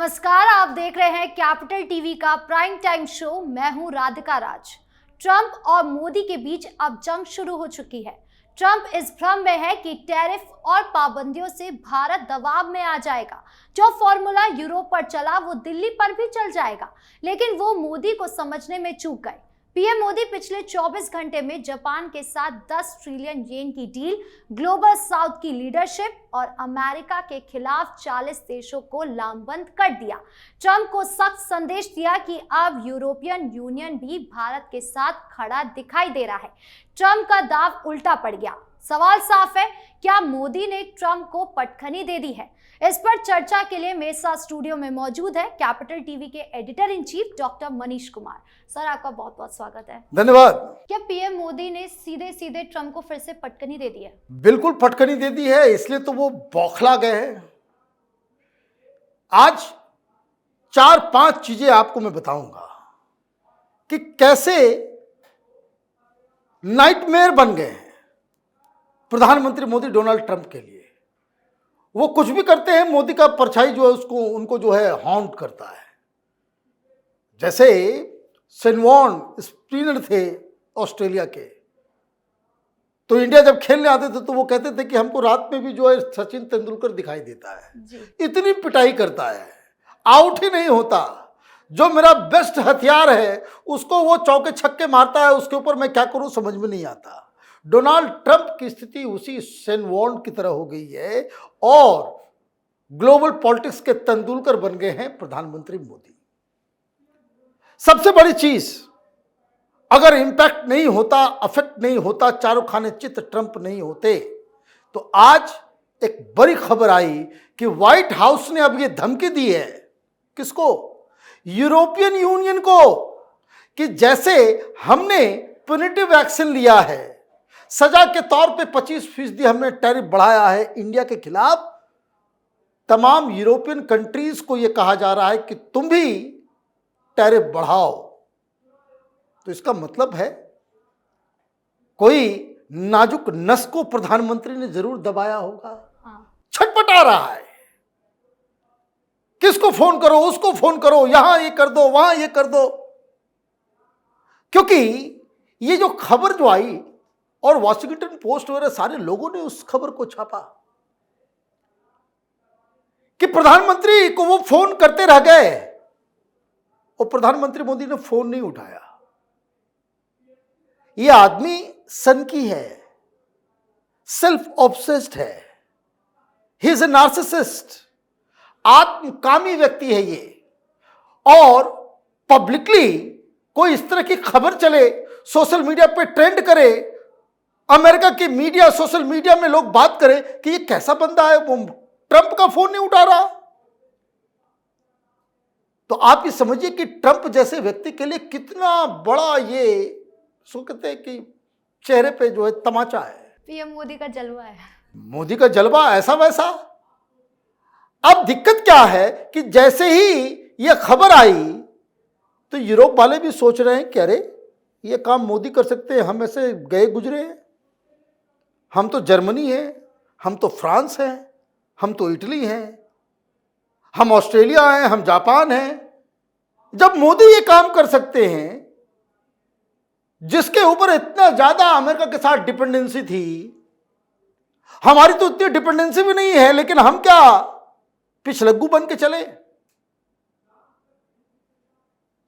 नमस्कार, आप देख रहे हैं कैपिटल टीवी का प्राइम टाइम शो। मैं हूं राधिका राज। ट्रंप और मोदी के बीच अब जंग शुरू हो चुकी है। ट्रंप इस भ्रम में है कि टैरिफ और पाबंदियों से भारत दबाव में आ जाएगा। जो फॉर्मूला यूरोप पर चला वो दिल्ली पर भी चल जाएगा, लेकिन वो मोदी को समझने में चूक गए। पीएम मोदी पिछले 24 घंटे में जापान के साथ 10 ट्रिलियन येन की डील, ग्लोबल साउथ की लीडरशिप और अमेरिका के खिलाफ 40 देशों को लामबंद कर दिया। ट्रंप को सख्त संदेश दिया कि अब यूरोपियन यूनियन भी भारत के साथ खड़ा दिखाई दे रहा है। ट्रंप का दाव उल्टा पड़ गया। सवाल साफ है, क्या मोदी ने ट्रंप को पटखनी दे दी है? इस पर चर्चा के लिए मेरे साथ स्टूडियो में मौजूद है कैपिटल टीवी के editor in chief doctor Manish Kumar. Sir, आपका बहुत बहुत स्वागत है। धन्यवाद। क्या पीएम मोदी ने सीधे सीधे ट्रंप को फिर से पटखनी दे दी है? बिल्कुल पटखनी दे दी है, इसलिए तो वो बौखला गए हैं। आज 4-5 चीजें आपको मैं बताऊंगा कि कैसे नाइटमेयर बन गए हैं प्रधानमंत्री मोदी डोनाल्ड ट्रंप के लिए। वो कुछ भी करते हैं, मोदी का परछाई जो है उसको उनको जो है हॉन्ट करता है। जैसे सेनवॉन स्पिनर थे ऑस्ट्रेलिया के, तो इंडिया जब खेलने आते थे तो वो कहते थे कि हमको रात में भी जो है सचिन तेंदुलकर दिखाई देता है। इतनी पिटाई करता है, आउट ही नहीं होता। जो मेरा बेस्ट हथियार है उसको वो चौके छक्के मारता है, उसके ऊपर मैं क्या करूं समझ में नहीं आता। डोनाल्ड ट्रंप की स्थिति उसी सेनवॉन की तरह हो गई है और ग्लोबल पॉलिटिक्स के तेंदुलकर बन गए हैं प्रधानमंत्री मोदी। सबसे बड़ी चीज, अगर इंपैक्ट नहीं होता, अफेक्ट नहीं होता, चारों खाने चित ट्रंप नहीं होते, तो आज एक बड़ी खबर आई कि व्हाइट हाउस ने अब ये धमकी दी है। किसको? यूरोपियन यूनियन को, कि जैसे हमने प्यूनिटिव एक्शन लिया है, सजा के तौर पे 25% हमने टैरिफ बढ़ाया है इंडिया के खिलाफ, तमाम यूरोपियन कंट्रीज को यह कहा जा रहा है कि तुम भी टैरिफ बढ़ाओ। तो इसका मतलब है कोई नाजुक नस को प्रधानमंत्री ने जरूर दबाया होगा। छटपटा रहा है, किसको फोन करो, उसको फोन करो, यहां ये कर दो, वहां ये कर दो। क्योंकि ये जो खबर जो आई और वॉशिंगटन पोस्ट वगैरह सारे लोगों ने उस खबर को छापा कि प्रधानमंत्री को वो फोन करते रह गए और प्रधानमंत्री मोदी ने फोन नहीं उठाया। ये आदमी सनकी है, सेल्फ ऑब्सेस्ड है, ही इज ए नार्सिसिस्ट, आत्मकामी व्यक्ति है ये। और पब्लिकली कोई इस तरह की खबर चले, सोशल मीडिया पे ट्रेंड करे, अमेरिका की मीडिया, सोशल मीडिया में लोग बात करें कि ये कैसा बंदा है, वो ट्रंप का फोन नहीं उठा रहा। तो आप ये समझिए कि ट्रंप जैसे व्यक्ति के लिए कितना बड़ा ये सो कहते हैं कि चेहरे पे जो है तमाचा है। पीएम मोदी का जलवा है। मोदी का जलवा ऐसा वैसा। अब दिक्कत क्या है कि जैसे ही ये खबर आई तो यूरोप वाले भी सोच रहे हैं कि अरे ये काम मोदी कर सकते हैं, हम ऐसे गए गुजरे हैं, हम तो जर्मनी हैं, हम तो फ्रांस हैं, हम तो इटली हैं, हम ऑस्ट्रेलिया हैं, हम जापान हैं। जब मोदी ये काम कर सकते हैं, जिसके ऊपर इतना ज्यादा अमेरिका के साथ डिपेंडेंसी थी, हमारी तो इतनी डिपेंडेंसी भी नहीं है, लेकिन हम क्या पिछलग्गू बन के चले।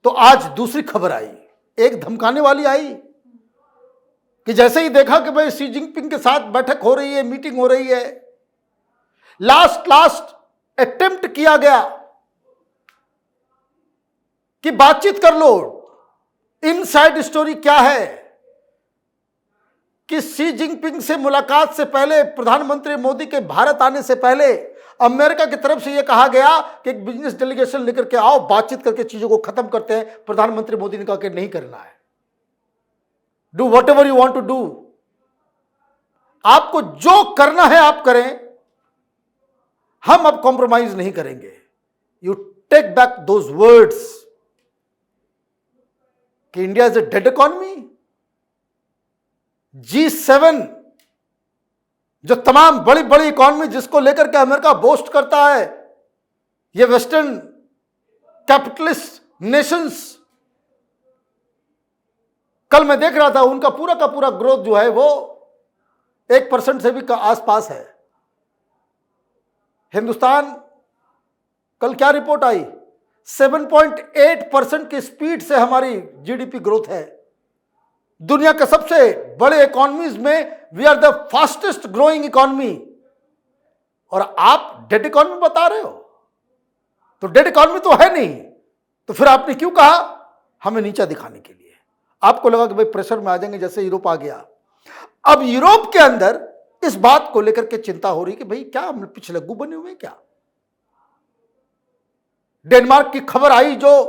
तो आज दूसरी खबर आई, एक धमकाने वाली आई कि जैसे ही देखा कि भाई शी जिनपिंग के साथ बैठक हो रही है, मीटिंग हो रही है, लास्ट अटेम्प्ट किया गया कि बातचीत कर लो। इनसाइड स्टोरी क्या है कि शी जिनपिंग से मुलाकात से पहले, प्रधानमंत्री मोदी के भारत आने से पहले अमेरिका की तरफ से यह कहा गया कि एक बिजनेस डेलीगेशन लेकर के आओ, बातचीत करके चीजों को खत्म करते हैं। प्रधानमंत्री मोदी ने कहा कि नहीं करना है, do whatever you want to do, आपको जो करना है आप करें, हम अब कॉम्प्रोमाइज नहीं करेंगे। You take back those words कि India is a dead economy. G7 जो तमाम बड़ी बड़ी इकोनॉमी जिसको लेकर के अमेरिका बोस्ट करता है, ये वेस्टर्न कैपिटलिस्ट नेशंस, कल मैं देख रहा था उनका पूरा का पूरा ग्रोथ जो है वो 1% से भी आसपास है। हिंदुस्तान, कल क्या रिपोर्ट आई, 7.8% की स्पीड से हमारी जीडीपी ग्रोथ है। दुनिया के सबसे बड़े इकोनॉमीज में we are the fastest growing economy, और आप डेड इकोनॉमी बता रहे हो। तो डेड इकोनॉमी तो है नहीं, तो फिर आपने क्यों कहा हमें नीचा दिखाने के लिए? आपको लगा कि भाई प्रेशर में आ जाएंगे, जैसे यूरोप आ गया। अब यूरोप के अंदर इस बात को लेकर के चिंता हो रही कि भाई क्या हम पिछलग्गू बने हुए हैं क्या? डेनमार्क की खबर आई जो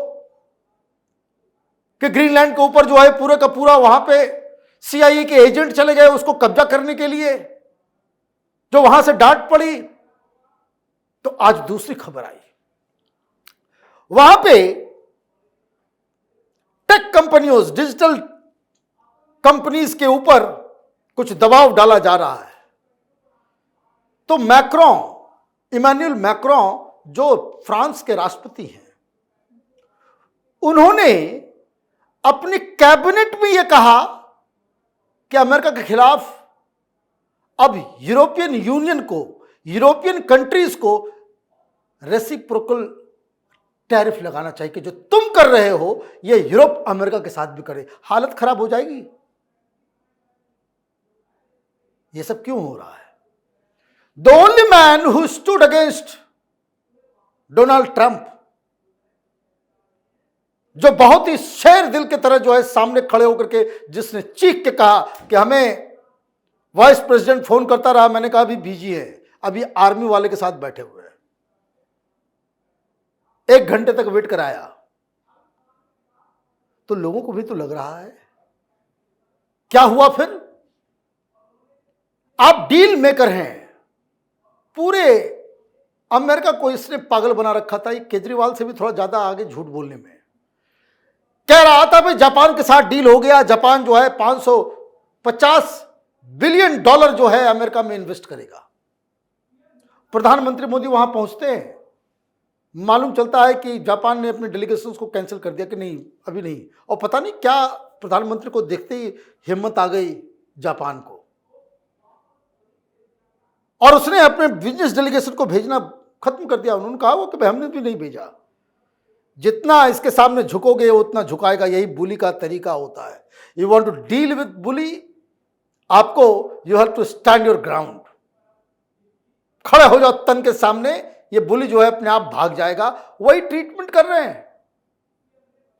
कि ग्रीनलैंड के ऊपर जो है पूरे का पूरा वहां पे सीआईए के एजेंट चले गए उसको कब्जा करने के लिए, जो वहां से डांट पड़ी। तो आज दूसरी खबर आई, वहां पे टेक कंपनियों, डिजिटल कंपनीज के ऊपर कुछ दबाव डाला जा रहा है। तो इमैनुअल मैक्रोन जो फ्रांस के राष्ट्रपति हैं, उन्होंने अपनी कैबिनेट में यह कहा कि अमेरिका के खिलाफ अब यूरोपियन यूनियन को, यूरोपियन कंट्रीज को रेसिप्रोकल टैरिफ लगाना चाहिए कि जो तुम कर रहे हो ये यूरोप अमेरिका के साथ भी करे। हालत खराब हो जाएगी। ये सब क्यों हो रहा है? The only man who stood against Donald Trump, जो बहुत ही शेर दिल की तरह जो है सामने खड़े होकर के जिसने चीख के कहा कि हमें वाइस प्रेसिडेंट फोन करता रहा, मैंने कहा अभी बिजी है, अभी आर्मी वाले के साथ बैठे हुए हैं, 1 घंटे तक वेट कराया। तो लोगों को भी तो लग रहा है क्या हुआ फिर? आप डील मेकर हैं, पूरे अमेरिका को इसने पागल बना रखा था। केजरीवाल से भी थोड़ा ज्यादा आगे झूठ बोलने में कह रहा था भाई जापान के साथ डील हो गया, जापान जो है $550 बिलियन जो है अमेरिका में इन्वेस्ट करेगा। प्रधानमंत्री मोदी वहां पहुंचते हैं, मालूम चलता है कि जापान ने अपने डेलीगेशंस को कैंसिल कर दिया कि नहीं अभी नहीं, और पता नहीं क्या प्रधानमंत्री को देखते ही हिम्मत आ गई जापान को, और उसने अपने बिजनेस डेलीगेशन को भेजना खत्म कर दिया। उन्होंने कहा वो कि भाई हमने भी नहीं भेजा, जितना इसके सामने झुकोगे उतना झुकाएगा, यही बुली का तरीका होता है। You want to deal with bully, आपको you have to stand your ground, खड़े हो जाओ तन के सामने, ये बुली जो है अपने आप भाग जाएगा। वही ट्रीटमेंट कर रहे हैं।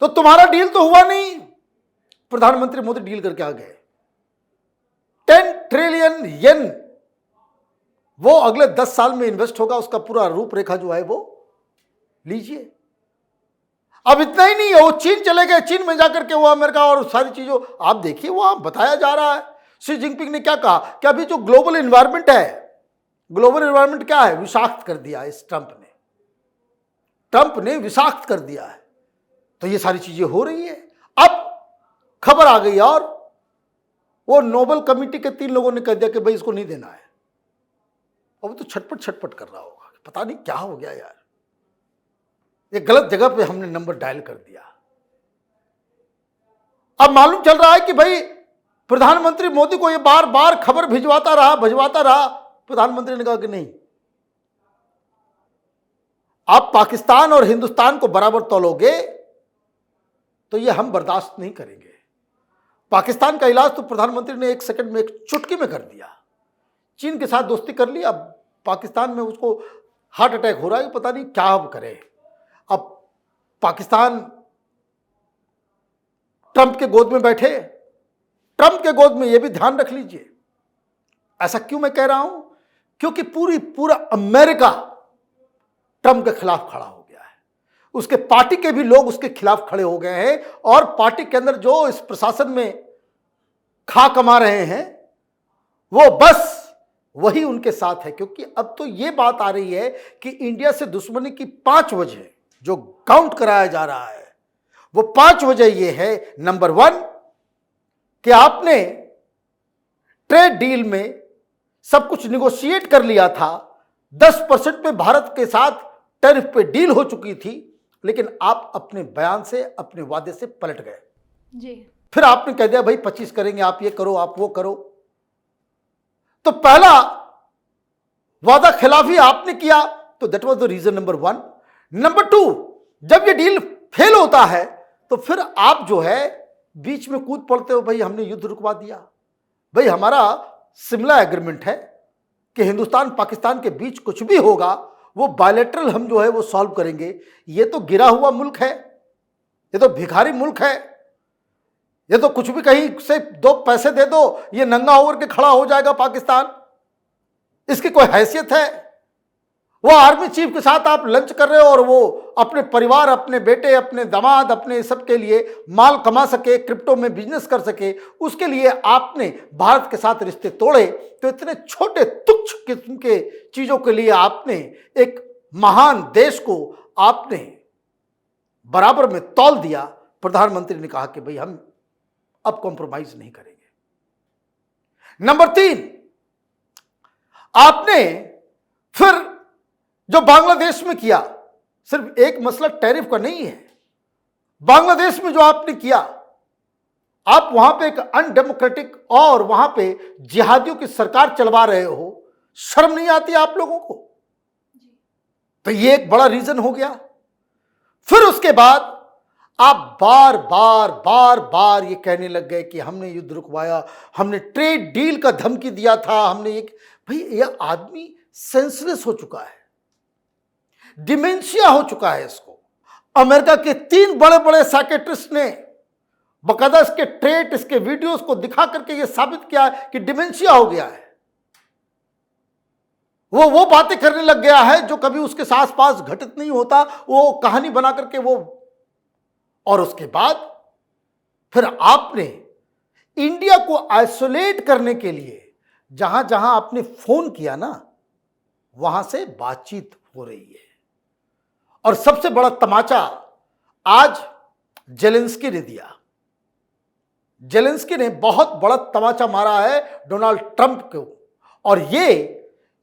तो तुम्हारा डील तो हुआ नहीं, प्रधानमंत्री मोदी डील करके आ गए। 10 ट्रिलियन येन वो अगले 10 साल में इन्वेस्ट होगा, उसका पूरा रूपरेखा जो है वो लीजिए। अब इतना ही नहीं है, वो चीन चले गए, चीन में जाकर के वो अमेरिका और सारी चीजों आप देखिए वहां बताया जा रहा है। शी जिनपिंग ने क्या कहा कि अभी जो ग्लोबल एनवायरनमेंट है, ग्लोबल एनवायरनमेंट क्या है, विषाक्त कर दिया है इस ट्रंप ने विषाक्त कर दिया है। तो ये सारी चीजें हो रही है। अब खबर आ गई और वो नोबेल कमेटी के 3 लोगों ने कह दिया कि भाई इसको नहीं देना है। अब तो छटपट कर रहा होगा, पता नहीं क्या हो गया यार, ये गलत जगह पे हमने नंबर डायल कर दिया। अब मालूम चल रहा है कि भाई प्रधानमंत्री मोदी को ये बार बार खबर भिजवाता रहा। प्रधानमंत्री ने कहा कि नहीं, आप पाकिस्तान और हिंदुस्तान को बराबर तौलोगे तो ये हम बर्दाश्त नहीं करेंगे। पाकिस्तान का इलाज तो प्रधानमंत्री ने 1 सेकंड में, 1 चुटकी में कर दिया। चीन के साथ दोस्ती कर ली, अब पाकिस्तान में उसको हार्ट अटैक हो रहा है, पता नहीं क्या अब करे। अब पाकिस्तान ट्रंप के गोद में बैठे, ट्रंप के गोद में, यह भी ध्यान रख लीजिए। ऐसा क्यों मैं कह रहा हूं? क्योंकि पूरा अमेरिका ट्रंप के खिलाफ खड़ा हो गया है। उसके पार्टी के भी लोग उसके खिलाफ खड़े हो गए हैं, और पार्टी के अंदर जो इस प्रशासन में खा कमा रहे हैं वो बस वही उनके साथ है। क्योंकि अब तो ये बात आ रही है कि इंडिया से दुश्मनी की 5 वजह जो काउंट कराया जा रहा है, वो 5 वजह ये है। नंबर 1 कि आपने ट्रेड डील में सब कुछ निगोशिएट कर लिया था, 10% पे भारत के साथ टैरिफ पे डील हो चुकी थी, लेकिन आप अपने बयान से, अपने वादे से पलट गए। जी। फिर आपने कह दिया भाई 25 करेंगे, आप ये करो, आप वो करो। तो पहला वादा खिलाफी आपने किया, तो that was the reason number 1। Number 2, जब ये डील फेल होता है तो फिर आप जो है बीच में कूद पड़ते हो, भाई हमने युद्ध रुकवा दिया, भाई हमारा शिमला एग्रीमेंट है कि हिंदुस्तान पाकिस्तान के बीच कुछ भी होगा वो बायलैटरल हम जो है वो सॉल्व करेंगे। ये तो गिरा हुआ मुल्क है, ये तो भिखारी मुल्क है, ये तो कुछ भी कहीं से 2 पैसे दे दो ये नंगा होकर के खड़ा हो जाएगा पाकिस्तान, इसकी कोई हैसियत है? वो आर्मी चीफ के साथ आप लंच कर रहे हो और वो अपने परिवार, अपने बेटे, अपने दामाद, अपने सबके लिए माल कमा सके, क्रिप्टो में बिजनेस कर सके, उसके लिए आपने भारत के साथ रिश्ते तोड़े। तो इतने छोटे तुच्छ किस्म के चीजों के लिए आपने एक महान देश को आपने बराबर में तौल दिया। प्रधानमंत्री ने कहा कि भाई हम अब कॉम्प्रोमाइज नहीं करेंगे। नंबर 3, आपने फिर जो बांग्लादेश में किया, सिर्फ एक मसला टैरिफ का नहीं है, बांग्लादेश में जो आपने किया, आप वहां पे एक अनडेमोक्रेटिक और वहां पे जिहादियों की सरकार चलवा रहे हो, शर्म नहीं आती आप लोगों को? तो ये एक बड़ा रीजन हो गया। फिर उसके बाद आप बार बार ये कहने लग गए कि हमने युद्ध रुकवाया, हमने ट्रेड डील का धमकी दिया था, हमने एक, भाई यह आदमी सेंसलेस हो चुका है, डिमेंशिया हो चुका है इसको। अमेरिका के 3 बड़े बड़े साइकेट्रिस्ट ने बकायदा इसके ट्रेट, इसके वीडियोस को दिखा करके यह साबित किया कि डिमेंशिया हो गया है। वो बातें करने लग गया है जो कभी उसके आस पास घटित नहीं होता, वो कहानी बना करके वो। और उसके बाद फिर आपने इंडिया को आइसोलेट करने के लिए जहां जहां आपने फोन किया ना, वहां से बातचीत हो रही है। और सबसे बड़ा तमाचा आज जेलेंस्की ने दिया। जेलेंस्की ने बहुत बड़ा तमाचा मारा है डोनाल्ड ट्रंप को, और ये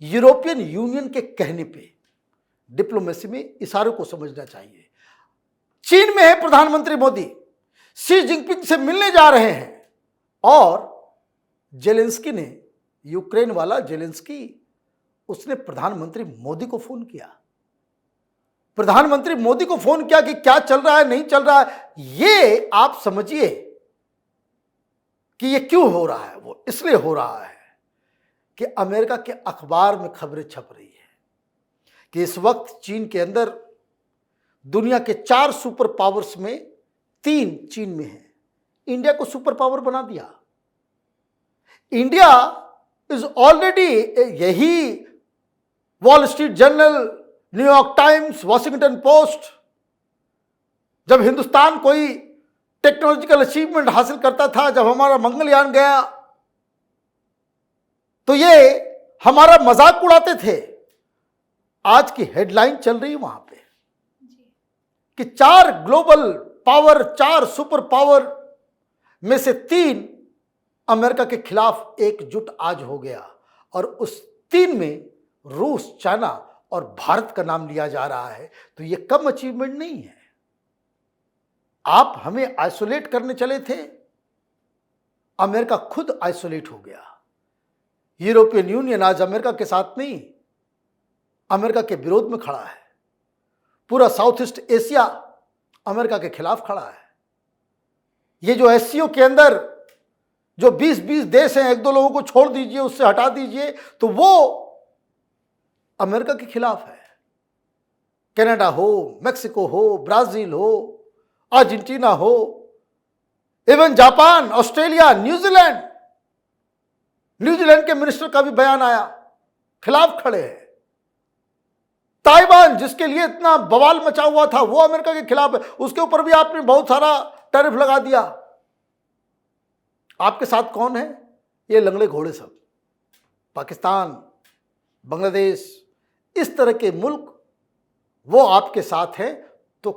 यूरोपियन यूनियन के कहने पे। डिप्लोमेसी में इशारों को समझना चाहिए। चीन में है प्रधानमंत्री मोदी, शी जिनपिंग से मिलने जा रहे हैं, और जेलेंस्की ने, यूक्रेन वाला जेलेंस्की, उसने प्रधानमंत्री मोदी को फोन किया। प्रधानमंत्री मोदी को फोन किया कि क्या चल रहा है, नहीं चल रहा है। ये आप समझिए कि ये क्यों हो रहा है। वो इसलिए हो रहा है कि अमेरिका के अखबार में खबरें छप रही है कि इस वक्त चीन के अंदर दुनिया के 4 सुपर पावर्स में 3 चीन में है। इंडिया को सुपर पावर बना दिया। इंडिया इज ऑलरेडी, यही wall street journal, New York times, Washington post, जब हिंदुस्तान कोई टेक्नोलॉजिकल अचीवमेंट हासिल करता था, जब हमारा मंगलयान गया, तो ये हमारा मजाक उड़ाते थे। आज की हेडलाइन चल रही है वहां पे कि 4 ग्लोबल पावर, 4 सुपर पावर में से 3 अमेरिका के खिलाफ एकजुट आज हो गया, और उस 3 में रूस, चाइना और भारत का नाम लिया जा रहा है। तो ये कम अचीवमेंट नहीं है। आप हमें आइसोलेट करने चले थे, अमेरिका खुद आइसोलेट हो गया। यूरोपियन यूनियन आज अमेरिका के साथ नहीं, अमेरिका के विरोध में खड़ा है। पूरा साउथ ईस्ट एशिया अमेरिका के खिलाफ खड़ा है। ये जो एससीओ के अंदर जो 20-20 देश हैं, 1-2 लोगों को छोड़ दीजिए, उससे हटा दीजिए, तो वो अमेरिका के खिलाफ है। कनाडा हो, मेक्सिको हो, ब्राजील हो, अर्जेंटीना हो, इवन जापान, ऑस्ट्रेलिया, न्यूजीलैंड के मिनिस्टर का भी बयान आया, खिलाफ खड़े हैं। ताइवान, जिसके लिए इतना बवाल मचा हुआ था, वो अमेरिका के खिलाफ है। उसके ऊपर भी आपने बहुत सारा टैरिफ लगा दिया। आपके साथ कौन है? ये लंगड़े घोड़े सब, पाकिस्तान, बांग्लादेश, इस तरह के मुल्क वो आपके साथ हैं। तो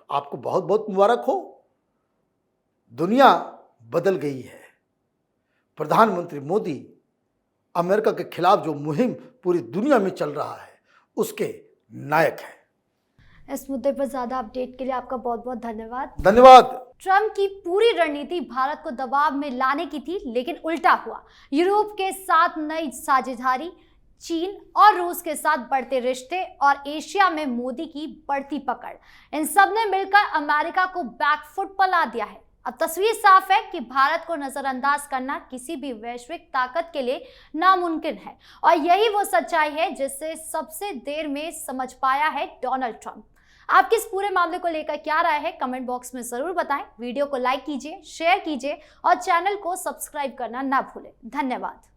आपको बहुत बहुत मुबारक हो। दुनिया बदल गई है। प्रधानमंत्री मोदी अमेरिका के खिलाफ जो मुहिम पूरी दुनिया में चल रहा है, उसके नायक हैं। इस मुद्दे पर ज्यादा अपडेट के लिए आपका बहुत बहुत धन्यवाद। धन्यवाद। ट्रंप की पूरी रणनीति भारत को दबाव में लाने की थी, लेकिन उल्टा हुआ। यूरोप के साथ नई साझेदारी, चीन और रूस के साथ बढ़ते रिश्ते और एशिया में मोदी की बढ़ती पकड़, इन सब ने मिलकर अमेरिका को बैकफुट पर ला दिया है। अब तस्वीर साफ है कि भारत को नजरअंदाज करना किसी भी वैश्विक ताकत के लिए नामुमकिन है, और यही वो सच्चाई है जिसे सबसे देर में समझ पाया है डोनाल्ड ट्रंप। आपकी इस पूरे मामले को लेकर क्या राय है, कमेंट बॉक्स में जरूर बताएं। वीडियो को लाइक कीजिए, शेयर कीजिए और चैनल को सब्सक्राइब करना ना भूलें। धन्यवाद।